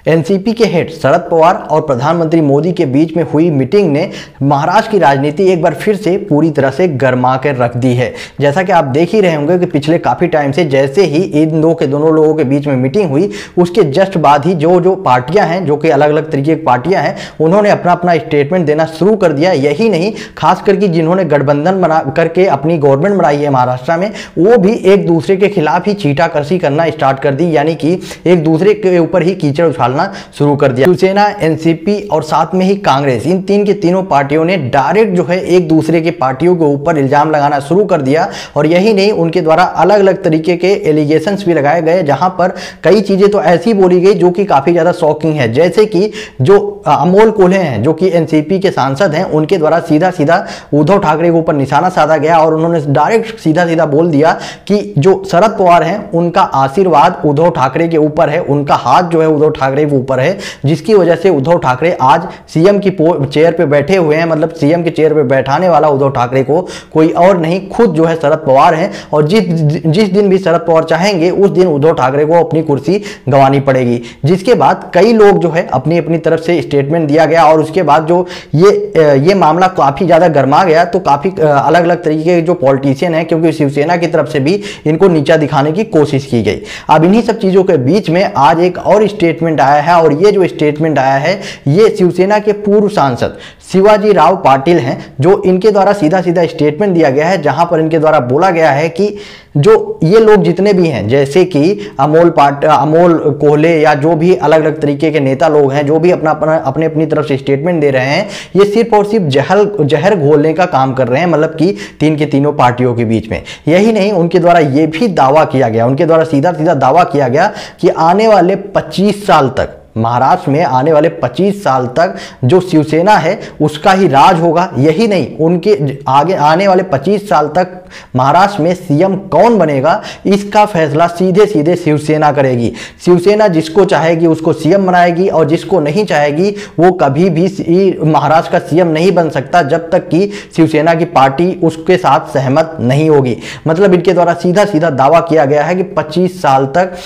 NCP के head Sharad Pawar और प्रधानमंत्री मोदी के बीच में हुई मीटिंग ने महाराष्ट्र की राजनीति एक बार फिर से पूरी तरह से गर्मा कर रख दी है। जैसा कि आप देख ही रहे होंगे कि पिछले काफ़ी टाइम से जैसे ही इन दोनों लोगों के बीच में मीटिंग हुई, उसके जस्ट बाद ही जो पार्टियां हैं, जो कि अलग अलग तरीके की पार्टियां हैं, उन्होंने अपना स्टेटमेंट देना शुरू कर दिया। यही नहीं, खास करके जिन्होंने गठबंधन बना करके अपनी गवर्नमेंट बनाई है महाराष्ट्र में, वो भी एक दूसरे के खिलाफ ही चीटाकर्सी करना स्टार्ट कर दी, यानी कि एक दूसरे के ऊपर ही कीचड़ उछालना शुरू कर दिया। शिवसेना, एनसीपी और साथ में ही कांग्रेस, इन तीनों पार्टियों ने डायरेक्ट जो है एक दूसरे के पार्टियों के ऊपर इल्जाम लगाना शुरू कर दिया। और यही नहीं, उनके द्वारा अलग अलग तरीके के एलिगेशंस भी लगाए गए, जहां पर कई चीजें तो ऐसी बोली गई जो कि काफी ज्यादा शॉकिंग है। जैसे कि जो अमोल कोल्हे हैं, जो कि एनसीपी के सांसद हैं, उनके द्वारा सीधा सीधा उद्धव ठाकरे के ऊपर निशाना साधा गया और उन्होंने डायरेक्ट सीधा सीधा बोल दिया कि जो शरद पवार हैं, उनका आशीर्वाद उद्धव ठाकरे के ऊपर है, उनका हाथ जो है उद्धव ठाकरे के ऊपर है, जिसकी वजह से उद्धव ठाकरे आज सीएम की चेयर पे बैठे हुए हैं। मतलब सीएम के चेयर पे बैठाने वाला उद्धव ठाकरे को कोई और नहीं, खुद जो है शरद पवार हैं। और जिस दिन भी शरद पवार चाहेंगे, उस दिन उद्धव ठाकरे को अपनी कुर्सी गंवानी पड़ेगी। जिसके बाद कई लोग जो है अपनी अपनी तरफ से स्टेटमेंट दिया गया और उसके बाद जो ये मामला काफी ज्यादा गर्मा गया, तो काफी अलग अलग तरीके के जो पॉलिटिशियन हैं, क्योंकि शिवसेना की तरफ से भी इनको नीचा दिखाने की कोशिश की गई। अब इन्हीं सब चीजों के बीच में आज एक और स्टेटमेंट आया है, और ये जो स्टेटमेंट आया है, ये शिवसेना के पूर्व सांसद शिवाजी राव पाटिल हैं, जो इनके द्वारा सीधा सीधा स्टेटमेंट दिया गया है, जहां पर इनके द्वारा बोला गया है कि जो ये लोग जितने भी हैं, जैसे कि अमोल कोल्हे या जो भी अलग अलग तरीके के नेता लोग हैं, जो भी अपने अपनी तरफ से स्टेटमेंट दे रहे हैं, ये सिर्फ और सिर्फ जहर घोलने का काम कर रहे हैं, मतलब कि तीनों पार्टियों के बीच में। यही नहीं, उनके द्वारा ये भी दावा किया गया, उनके द्वारा सीधा सीधा दावा किया गया कि आने वाले 25 साल तक महाराष्ट्र में, आने वाले 25 साल तक जो शिवसेना है उसका ही राज होगा। यही नहीं, उनके आगे आने वाले 25 साल तक महाराष्ट्र में सीएम कौन बनेगा, इसका फैसला सीधे सीधे शिवसेना करेगी। शिवसेना जिसको चाहेगी उसको सीएम बनाएगी, और जिसको नहीं चाहेगी वो कभी भी महाराष्ट्र का सीएम नहीं बन सकता, जब तक कि शिवसेना की पार्टी उसके साथ सहमत नहीं होगी। मतलब इनके द्वारा सीधा सीधा दावा किया गया है कि 25 साल तक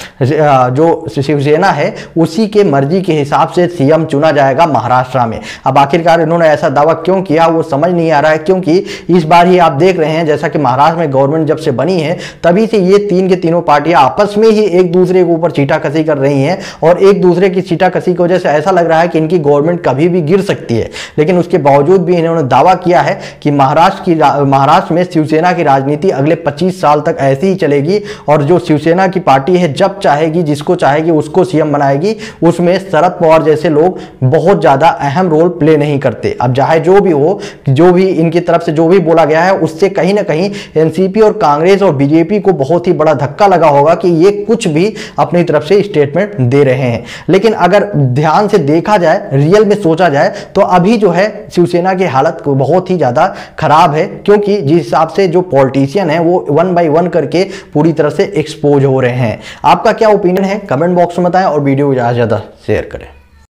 जो शिवसेना है उसी के मर्जी के हिसाब से सीएम चुना जाएगा महाराष्ट्र में। अब आखिरकार इन्होंने ऐसा दावा क्यों किया, वो समझ नहीं आ रहा है, क्योंकि इस बार ही आप देख रहे हैं, जैसा कि महाराष्ट्र में गवर्नमेंट जब से बनी है, तभी से ये तीनों पार्टियां आपस में ही एक दूसरे के ऊपर चीटाकसी कर रही हैं, और एक दूसरे की चीटाकसी की वजह से ऐसा लग रहा है कि इनकी गवर्नमेंट कभी भी गिर सकती है। लेकिन उसके बावजूद भी इन्होंने दावा किया है कि महाराष्ट्र में शिवसेना की राजनीति अगले 25 साल तक ऐसी ही चलेगी, और जो शिवसेना की पार्टी है, जब चाहेगी जिसको चाहेगी उसको सीएम बनाएगी। उसमें शरद पवार जैसे लोग बहुत ज्यादा अहम रोल प्ले नहीं करते। अब चाहे जो भी हो, जो भी इनकी तरफ से जो भी बोला गया है, उससे कहीं ना कहीं एनसीपी और कांग्रेस और बीजेपी को बहुत ही बड़ा धक्का लगा होगा कि ये कुछ भी अपनी तरफ से स्टेटमेंट दे रहे हैं। लेकिन अगर ध्यान से देखा जाए, रियल में सोचा जाए, तो अभी जो है शिवसेना की हालत बहुत ही ज्यादा खराब है, क्योंकि जिस हिसाब से जो पॉलिटिशियन है वो 1 बाय 1 करके पूरी तरह से एक्सपोज हो रहे हैं। आपका क्या ओपिनियन है, कमेंट बॉक्स में बताएं, और वीडियो को ज्यादा से ज्यादा शेयर करें।